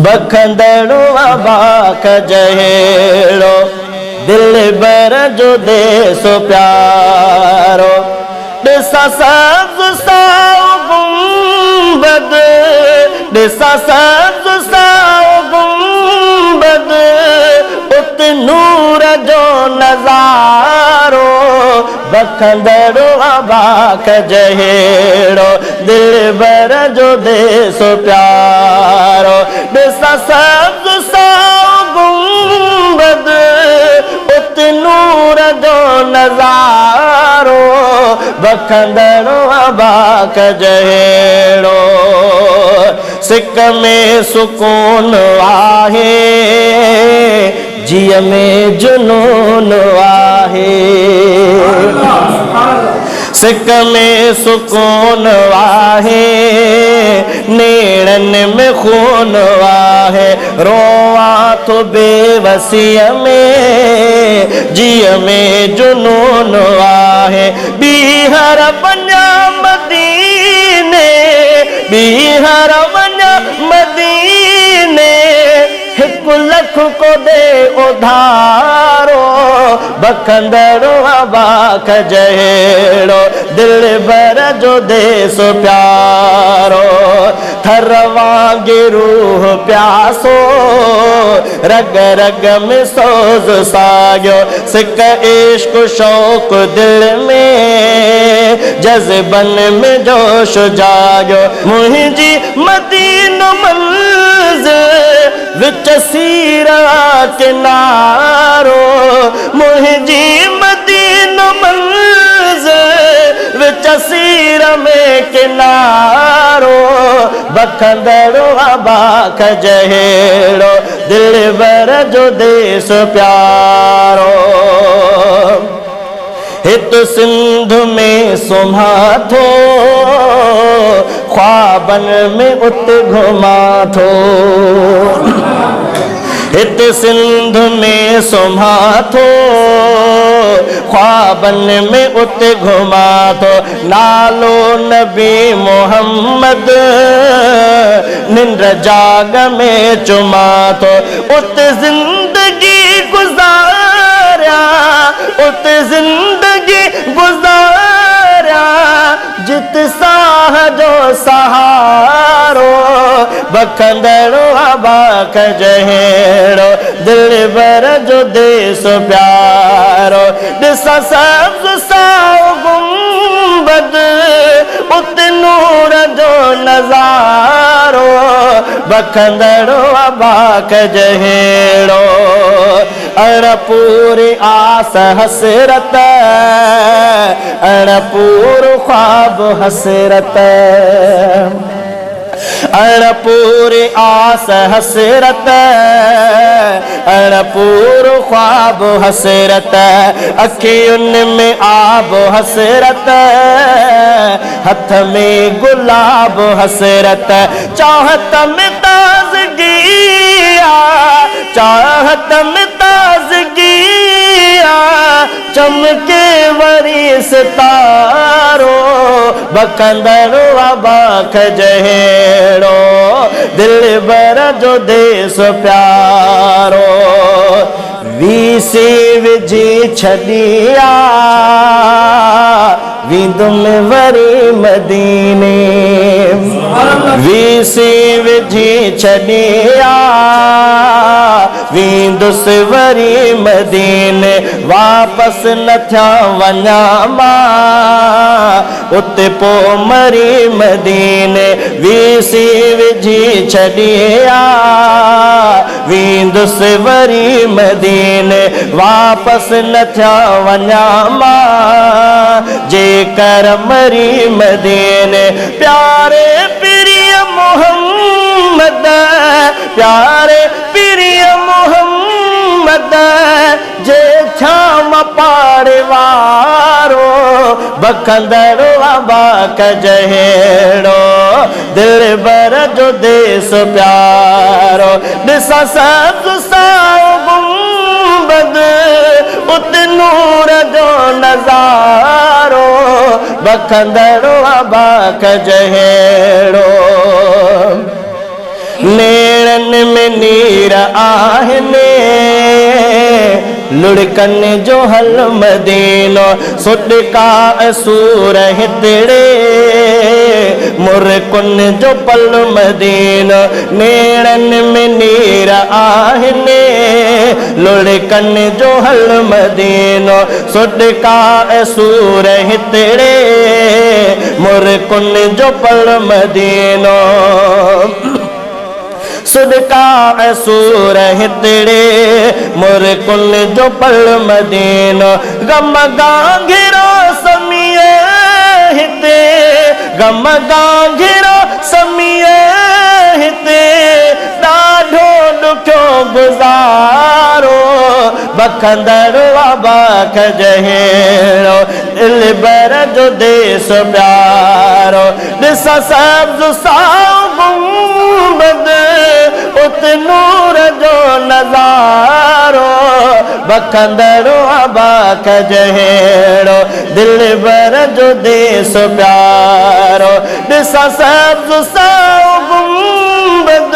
बखंदड़ो अबाक जहेड़ो दिल बर जो देसो प्यारो दिसा सब्ज साओ गुंबद दिसा सब्ज साओ गुंबद उत नूर जो नजारो बखंदड़ो अबाक जहेड़ो दिल बर जो देसो प्यारो दिसा सब्ज साओ गुंबद उत नूर जो नजारो बखंदड़ो अबाक जहेड़ो सिक में सुकून आहे जिय में जुनून आहे सिक में सुकून आहे नेड़न में खून आहे रोआ तो बेवसीय में जिय में जुनून आहे बीहर बन्या मदीने बीहर बन्या मदीने हिकु लख को दे उधारो बखंदड़ो अबाक जहेड़ो दिल बर जो देसो प्यारो थर वांगे रूह प्यासो रग रग में सोज सागियो सिक इश्क शौक दिल में जज्बन में जोश जागियो मुंहिंजी मदीनो मंज़िल विच सीरा किनारो मुंहिंजी मदीनो मंज़िल विच सीर में किनारो बखंदड़ो अबाक जहेड़ो दिल बर जो देस प्यारो हित सिंध में सुम्हा थो ख्वाबन में उत घुमा थो हित सिंध में सुम्हा थो ख्वाबन में उत घुमा थो नालो नबी मोहम्मद निंद्र जाग में चुमा थो उत जिंदगी गुजारा उत जिंदगी गुजारा जित साह जो सहारो बखंदड़ो अबाक जहेड़ो दिल बर जो देसो प्यारो दिसा सब्ज साओ गुंबद उत नूर जो नजारो बखंदड़ो अबाक जहेड़ो अणपूरी आस हसरत अणपूर ख्वाब हसरत अणपूरी आस हसरत अणपूर ख्वाब हसरत अखियुन में आब हसरत हथ में गुलाब हसरत चाहत में ताजगी चाहत में ताजगी चमके वरी सितारो बखंदड़ो अबाक जहेड़ो दिल बर जो देस प्यारो वीसी विझी छॾिया विंदुम वरी मदीने वीसी विझी छॾिया विंदुस वरी मदीने वापस न थिया वञा मां उते पो मरी मदीने वीसी विझी छॾिया विंदुस वरी मदीने वापस न थिया वञा मां जेकर मरी मदीने प्यारे प्रिय मोहम्मद प्यारे प्रिय मोहम्मद जे छाम पाड़े वारो बखंदड़ो अबाक जहेड़ो दिल बर जो देस प्यारो दिसा सब्ज साओ गुंबद उत नूर जो नजारो बखंदड़ो अबाक जहेड़ो नेड़न नीर आहने लुड़कन जो हल मदीनो सुडका असूर हितड़े मुरकुन जो पल मदीनो नेड़न में नीर आहने लुड़कन जो हल मदीनो सुडका असूर हितड़े मुरकुन जो पल मदीनो सुडका असूर हितड़े मुरकुन जो पल मदीनो गम गांघिरो समिए हिते गम गांघिरो समिए हिते ॾाढो ॾुखियो गुज़ारो बखंदड़ बाख जहेड़ो दिल बर जो देश प्यारो ॾिस सब्ज़ साओ गुंबद उत नूर जो नज़ारो बखंदड़ बाख जहेड़ो दिल बर जो देश प्यारो ॾिस सब्ज़ साओ गुंबद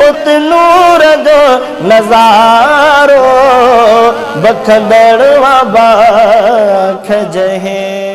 उत नूर जो नज़ारो बखंदड़ बाख जहेड़ो।